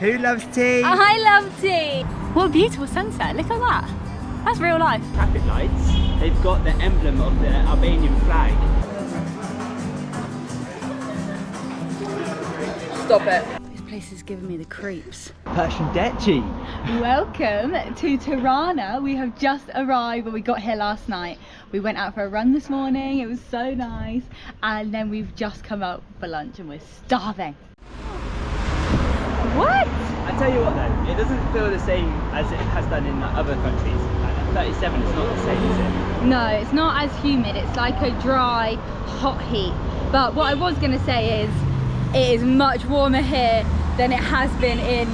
Who loves tea? I love tea. What a beautiful sunset. Look at that. That's real life. Traffic lights. They've got the emblem of the Albanian flag. Stop it. This place is giving me the creeps. Persian Welcome to Tirana. We have just arrived, but we got here last night. We went out for a run this morning. It was so nice. And then we've just come out for lunch and we're starving. What? I tell you what though, it doesn't feel the same as it has done in other countries. Like 37 is not the same, is it? No, it's not as humid. It's like a dry, hot heat. But what I was going to say is, it is much warmer here than it has been in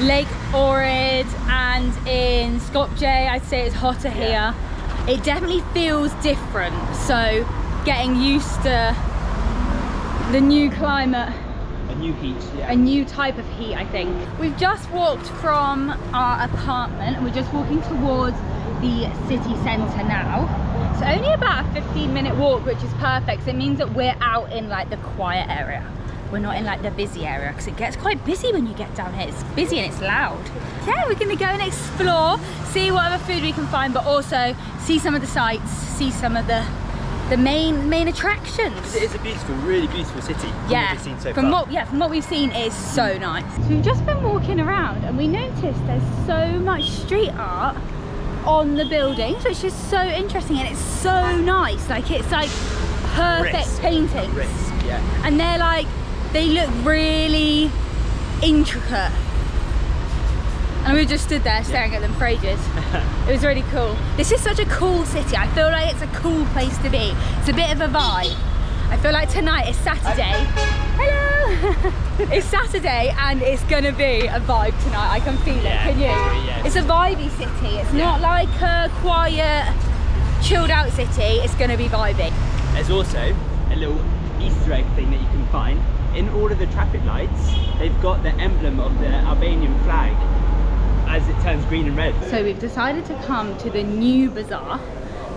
Lake Ohrid and in Skopje. I'd say it's hotter here. It definitely feels different. So getting used to the new climate. A new heat, yeah. A new type of heat, I think. We've just walked from our apartment and we're just walking towards the city centre now. It's only about a 15-minute walk, which is perfect. So it means that we're out in like the quiet area. We're not in like the busy area, because it gets quite busy when you get down here. It's busy and it's loud. Yeah, we're gonna go and explore, see what other food we can find, but also see some of the sights, see some of the main attractions. It is a beautiful, really beautiful city. Yeah, We've seen so from far. what we've seen, it is so nice. So we've just been walking around and we noticed there's so much street art on the buildings, which is so interesting, and it's so nice. Like, it's like perfect paintings. Yeah. And they're like, they look really intricate. And we just stood there staring at them for ages. It was really cool. This is such a cool city. I feel like it's a cool place to be. It's a bit of a vibe. I feel like tonight is Saturday. Hello! It's Saturday and it's gonna be a vibe tonight. I can feel it, can you? Yeah. It's a vibey city. It's not like a quiet, chilled out city. It's gonna be vibey. There's also a little Easter egg thing that you can find. In all of the traffic lights, they've got the emblem of the Albanian flag as it turns green and red. So we've decided to come to the new bazaar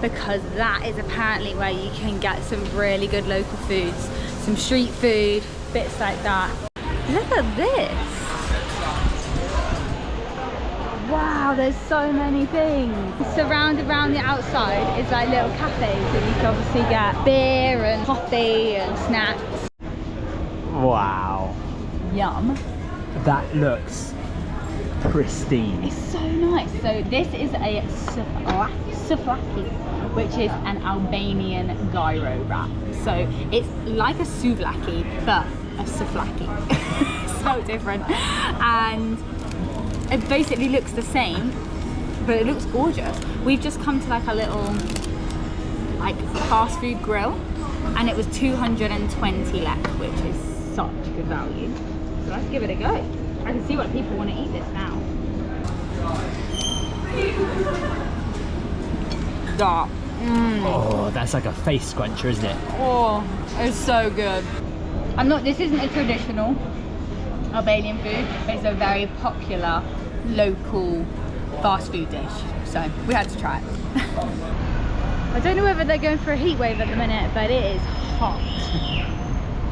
because that is apparently where you can get some really good local foods, some street food, bits like that. Look at this. Wow, there's so many things. Surrounded around the outside is like little cafes that you can obviously get beer and coffee and snacks. Wow. Yum. That looks pristine. It's so nice. So this is a souvlaki, which is an Albanian gyro wrap. So it's like a souvlaki, but a souvlaki. So different. And it basically looks the same, but it looks gorgeous. We've just come to like a little like fast food grill, and it was 220 lek, which is such good value. So let's give it a go. I can see why people want to eat this now. That. Oh, that's like a face scruncher, isn't it? Oh, it's so good. This isn't a traditional Albanian food, but it's a very popular local fast food dish. So we had to try it. I don't know whether they're going for a heat wave at the minute, but it is hot.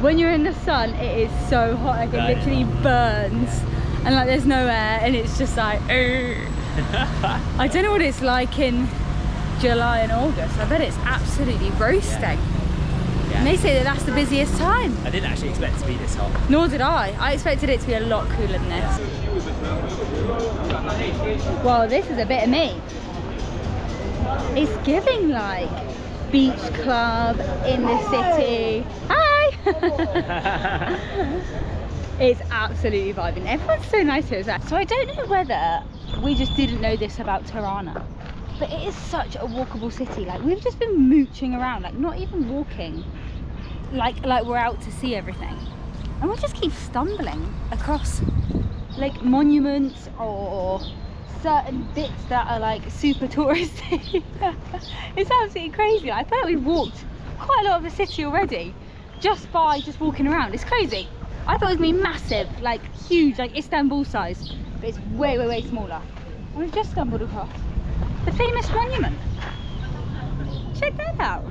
When you're in the sun, it is so hot, like it literally burns, and like there's no air, and it's just like, I don't know what it's like in July and August. I bet it's absolutely roasting. Yeah. And they say that that's the busiest time. I didn't actually expect it to be this hot. Nor did I. I expected it to be a lot cooler than this. Well, this is a bit of me. It's giving like beach club in the city. Hi! It's absolutely vibing. Everyone's so nice here. So I don't know whether we just didn't know this about Tirana, but it is such a walkable city. Like, we've just been mooching around, like not even walking, like we're out to see everything, and we just keep stumbling across like monuments or certain bits that are like super touristy. It's absolutely crazy. I feel like we've walked quite a lot of the city already just by walking around. It's crazy. I thought it was gonna be massive, like huge, like Istanbul size, but it's way smaller. And we've just stumbled across the famous monument. Check that out.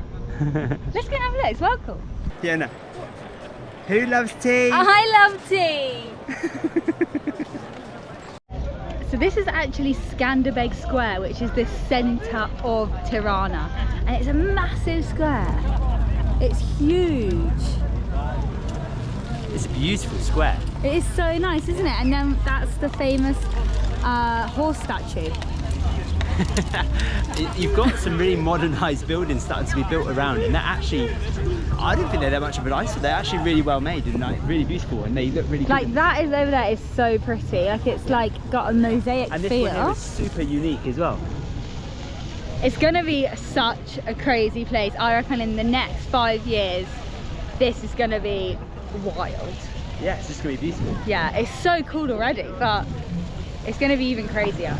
Let's go and have a look. It's well cool. Yeah, no. Who loves tea? I love tea. So this is actually Skanderbeg Square, which is the centre of Tirana. And it's a massive square. It's huge. It's a beautiful square. It is so nice, isn't it? And then that's the famous horse statue. You've got some really modernised buildings starting to be built around, and they're actually, I don't think they're that much of an eyesore. They're actually really well made and like really beautiful, and they look really good. Like that is over there is so pretty. Like it's like got a mosaic and this feel. one here is super unique as well. It's gonna be such a crazy place. I reckon in the next 5 years, this is gonna be wild. Yeah, it's just gonna be beautiful. Yeah, it's so cool already, but it's gonna be even crazier.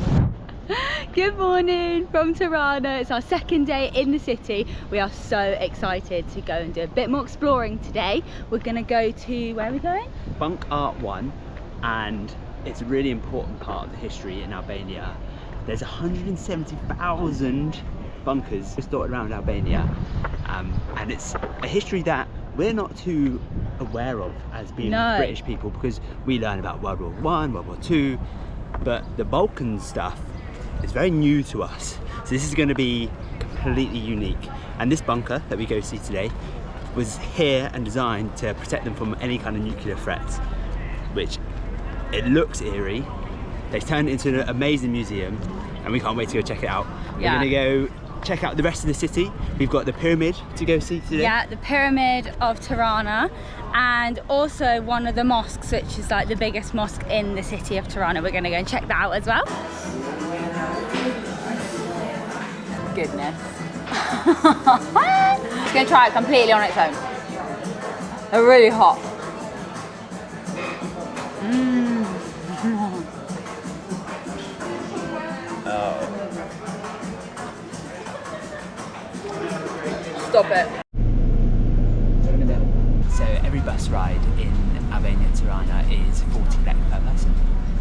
Good morning from Tirana. It's our second day in the city. We are so excited to go and do a bit more exploring today. We're gonna go to, where are we going? Bunk'Art 1, and it's a really important part of the history in Albania. There's 170,000 bunkers just dotted around Albania, and it's a history that we're not too aware of as being British people, because we learn about World War I, World War II, but the Balkan stuff is very new to us. So this is going to be completely unique. And this bunker that we go see today was here and designed to protect them from any kind of nuclear threats, which it looks eerie. They've turned it into an amazing museum, and we can't wait to go check it out. We're going to go check out the rest of the city. We've got the pyramid to go see today. Yeah, the pyramid of Tirana, and also one of the mosques, which is like the biggest mosque in the city of Tirana. We're going to go and check that out as well. Goodness. Just going to try it completely on its own. They're really hot. Stop it. So every bus ride in Albania Tirana is 40 lek per person,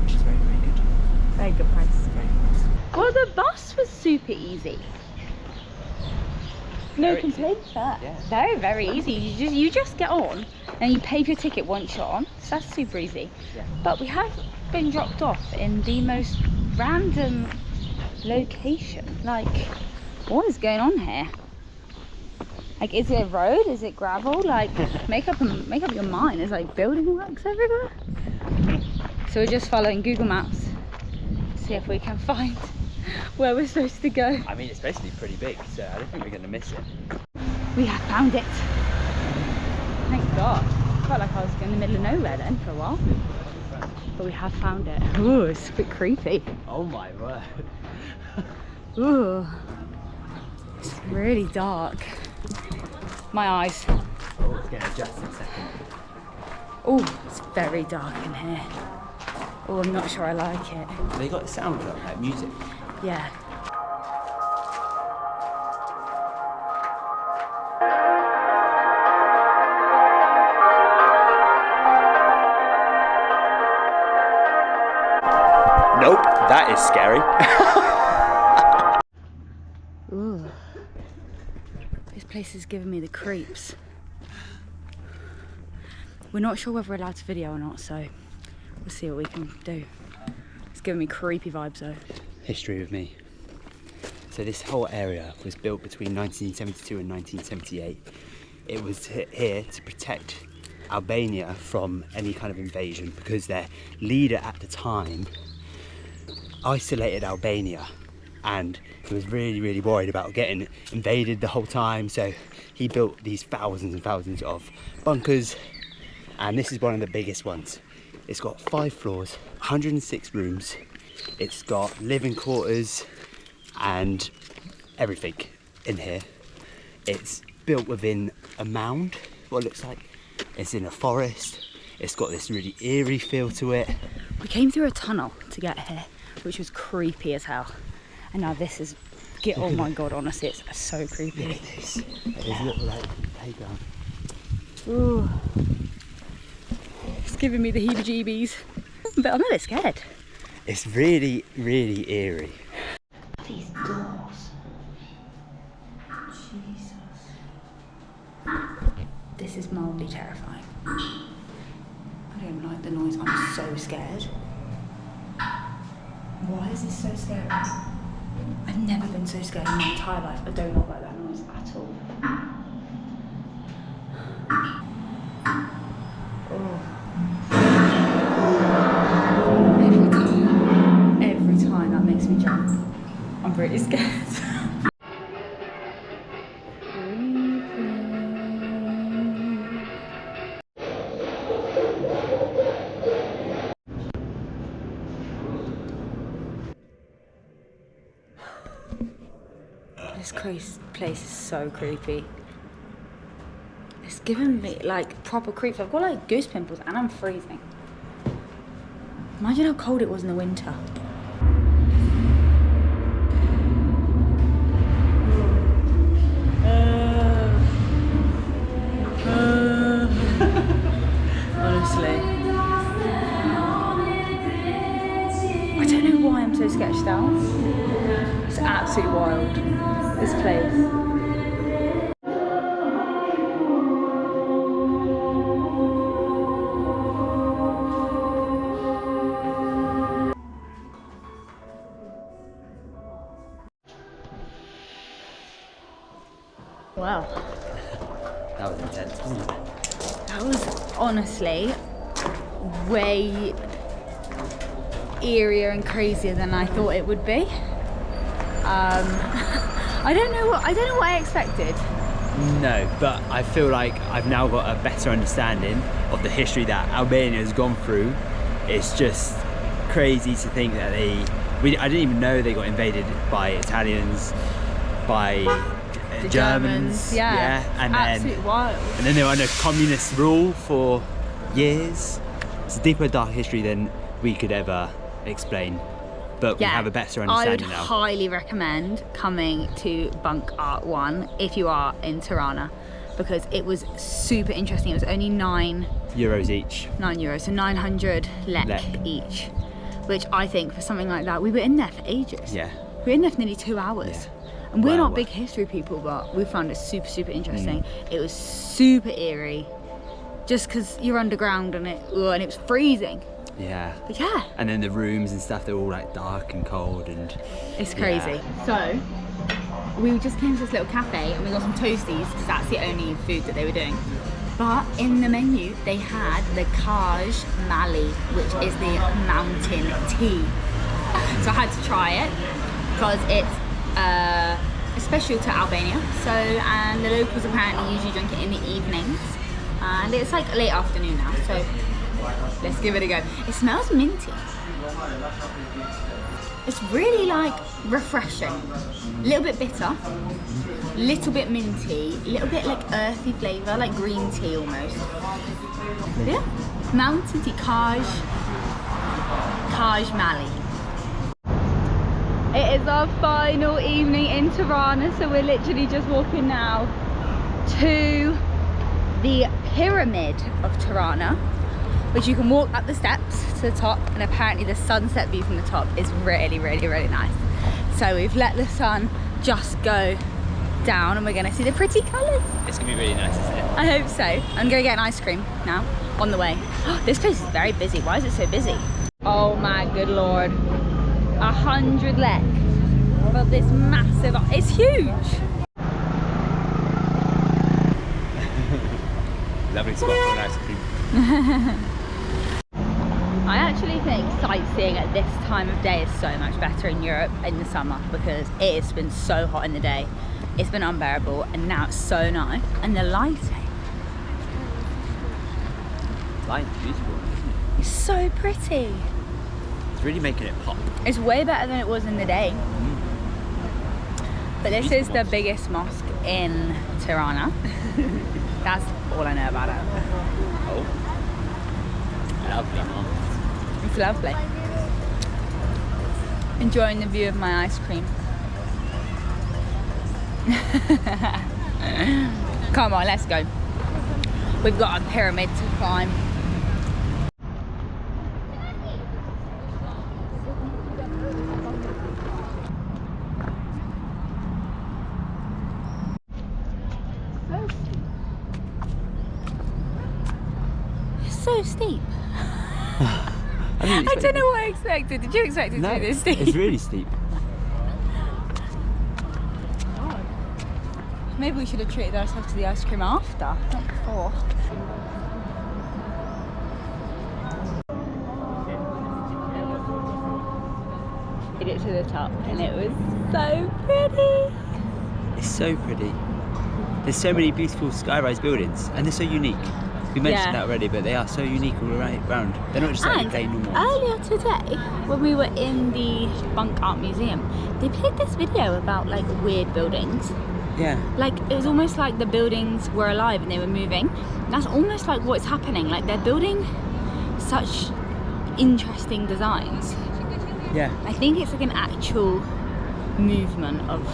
which is very, very good. Very good price. Very good price. Well, the bus was super easy. No Very complaints there. Yeah. Very, very easy. You just get on and you pay for your ticket once you're on. So that's super easy. Yeah. But we have been dropped off in the most random location. Like, what is going on here? Like, is it a road? Is it gravel? Like, make up your mind. There's like building works everywhere. So we're just following Google Maps. See if we can find where we're supposed to go. I mean, it's supposed to be pretty big, so I don't think we're going to miss it. We have found it. Thank God. I felt like I was in the middle of nowhere then for a while. But we have found it. Ooh, it's a bit creepy. Oh my word. Ooh. It's really dark. My eyes. Oh, it's going to adjust in a second. Oh, it's very dark in here. Oh, I'm not sure I like it. They got a sound like music. Yeah. Nope, that is scary. Ooh. This place is giving me the creeps. We're not sure whether we're allowed to video or not, so we'll see what we can do. It's giving me creepy vibes though. History with me. So this whole area was built between 1972 and 1978. It was here to protect Albania from any kind of invasion, because their leader at the time isolated Albania, and he was really, really worried about getting invaded the whole time. So he built these thousands and thousands of bunkers, and this is one of the biggest ones. It's got 5 floors, 106 rooms. It's got living quarters and everything in here. It's built within a mound, what it looks like. It's in a forest. It's got this really eerie feel to it. We came through a tunnel to get here, which was creepy as hell. And now this is, oh my God, honestly, it's so creepy. Look at this. There's a little like playground. Ooh. It's giving me the heebie-jeebies. But I'm a bit scared. It's really, really eerie. These doors. Jesus. This is mildly terrifying. I don't like the noise. I'm so scared. Why is this so scary? I've never been so scared in my entire life. I don't like that noise at all. Oh. Every time that makes me jump. I'm pretty scared. This place is so creepy. It's giving me like proper creeps. I've got like goose pimples and I'm freezing. Imagine how cold it was in the winter. Honestly. I don't know why I'm so sketched out. It's absolutely wild, this place. Wow. That was intense, wasn't it? That was honestly way eerier and crazier than I thought it would be. I don't know what I expected. No, but I feel like I've now got a better understanding of the history that Albania has gone through. It's just crazy to think that I didn't even know they got invaded by Italians, by The Germans, yeah, and absolutely wild. And then they were under communist rule for years. It's a deeper, dark history than we could ever explain, but we have a better understanding now. I would highly recommend coming to Bunk'Art 1 if you are in Tirana, because it was super interesting. It was only €9 each. €9, so 900 lek each, which I think for something like that, we were in there for ages. Yeah. We were in there for nearly 2 hours. Yeah. And we're Wow. not big history people, but we found it super, super interesting. It was super eerie, just because you're underground and it was freezing. Yeah. But yeah. And then the rooms and stuff, they're all like dark and cold and... It's crazy. So, we just came to this little cafe and we got some toasties because that's the only food that they were doing. But in the menu, they had the Kaj Mali, which is the mountain tea. So I had to try it because it's special to Albania. So, and the locals apparently usually drink it in the evenings. And it's like late afternoon now, so let's give it a go. It smells minty. It's really like refreshing. A little bit bitter, little bit minty, a little bit like earthy flavour, like green tea almost. Yeah, mountain tea, Kaj Mali. It is our final evening in Tirana, so we're literally just walking now to the Pyramid of Tirana, which you can walk up the steps to the top, and apparently the sunset view from the top is really, really, really nice. So we've let the sun just go down and we're gonna see the pretty colours. It's gonna be really nice, isn't it? I hope so. I'm gonna get an ice cream now, on the way. This place is very busy. Why is it so busy? Oh my good lord. 100 lek for this massive, it's huge. Lovely spot for an ice cream. I actually think sightseeing at this time of day is so much better in Europe in the summer, because it has been so hot in the day. It's been unbearable, and now it's so nice. And the lighting. Lighting's beautiful, isn't it? It's so pretty. It's really making it pop. It's way better than it was in the day. But this is the biggest mosque in Tirana. That's all I know about it. Oh. Lovely mosque. It's lovely. Enjoying the view of my ice cream. Come on, let's go. We've got a pyramid to climb. I So steep. don't didn't I expect don't it. know what I expected. Did you expect it No, to be this steep? it's really steep. Maybe we should have treated ourselves to the ice cream after, not before. Made it to the top and it was so pretty. It's so pretty. There's so many beautiful skyrise buildings, and they're so unique. We mentioned that already, but they are so unique all around. They're not just like And plain normal. earlier today, when we were in the Bunk'Art museum, they played this video about like weird buildings. Yeah. Like it was almost like the buildings were alive and they were moving. And that's almost like what's happening. Like they're building such interesting designs. Yeah. I think it's like an actual movement of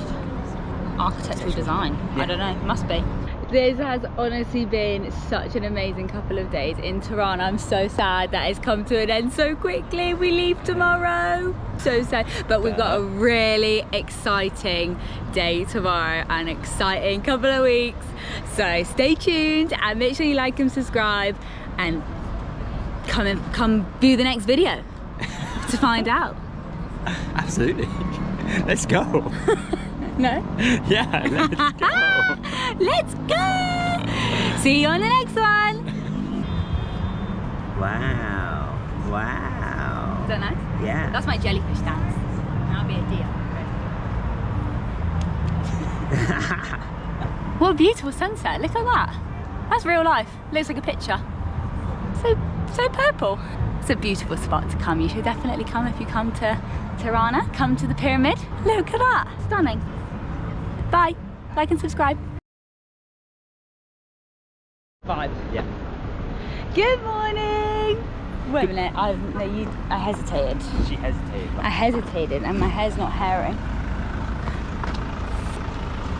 architectural design. Yeah. I don't know, it must be. This has honestly been such an amazing couple of days in Tirana. I'm so sad that it's come to an end so quickly. We leave tomorrow. So sad. But we've got a really exciting day tomorrow, an exciting couple of weeks. So stay tuned and make sure you like and subscribe and come view the next video to find out. Absolutely. Let's go. No? Yeah, let's go. Let's go! See you on the next one! Wow. Wow. Is that nice? Yeah. That's my jellyfish dance. And I'll be a deer. What a beautiful sunset, look at that. That's real life, looks like a picture. So purple. It's a beautiful spot to come. You should definitely come if you come to Tirana. Come to the pyramid. Look at that, stunning. Bye, like and subscribe. Vibe. Yeah. Good morning. Wait a minute, I hesitated. She hesitated. I hesitated and my hair's not hairing.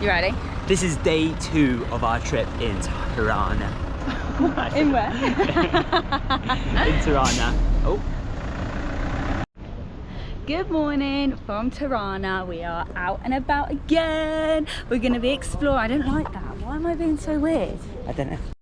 You ready? This is day 2 of our trip in Tirana. In where? In Tirana. Oh. Good morning from Tirana. We are out and about again. We're gonna be exploring. I don't like that. Why am I being so weird? I don't know.